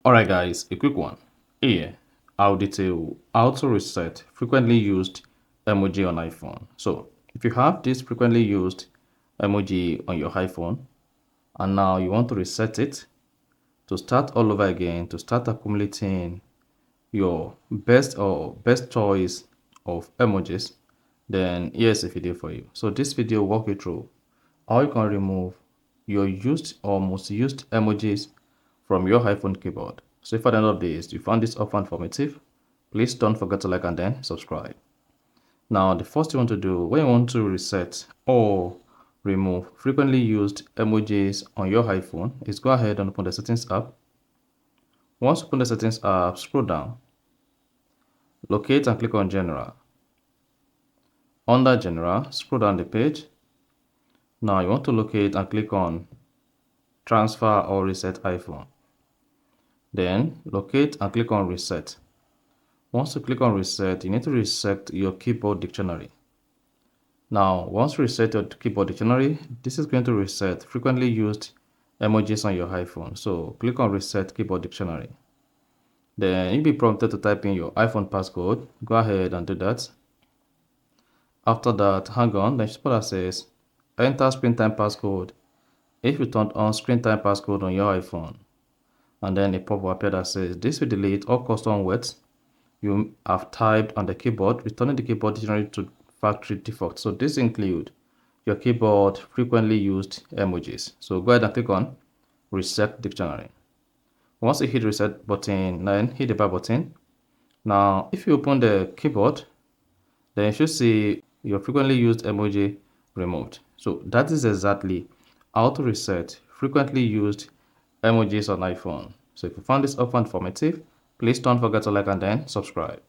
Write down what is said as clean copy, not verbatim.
Alright guys, a quick one. Here, I'll detail how to reset frequently used emoji on iPhone. So, if you have this frequently used emoji on your iPhone, and now you want to reset it to start all over again, to start accumulating your best choice of emojis, then here's a video for you. So this video will walk you through how you can remove your used or most used emojis from your iPhone keyboard. So if at the end of this you found this offer informative, please don't forget to like and then subscribe. Now the first you want to do when you want to reset or remove frequently used emojis on your iPhone is go ahead and open the settings app. Once you open the settings app, scroll down, locate and click on general. Under general, scroll down the page. Now you want to locate and click on transfer or reset iPhone. Then locate and click on reset. Once you click on reset, you need to reset your keyboard dictionary. Now, once you reset your keyboard dictionary, this is going to reset frequently used emojis on your iPhone. So click on reset keyboard dictionary. Then you'll be prompted to type in your iPhone passcode. Go ahead and do that. After that, hang on, the spot that says enter screen time passcode if you turned on screen time passcode on your iPhone. And then a pop-up appear that says this will delete all custom words you have typed on the keyboard, returning the keyboard dictionary to factory default. So this include your keyboard frequently used emojis. So go ahead and click on reset dictionary. Once you hit reset button, then hit the back button. Now if you open the keyboard, then you should see your frequently used emoji removed. So that is exactly how to reset frequently used emojis on iPhone. So if you found this offer informative, please don't forget to like and then subscribe.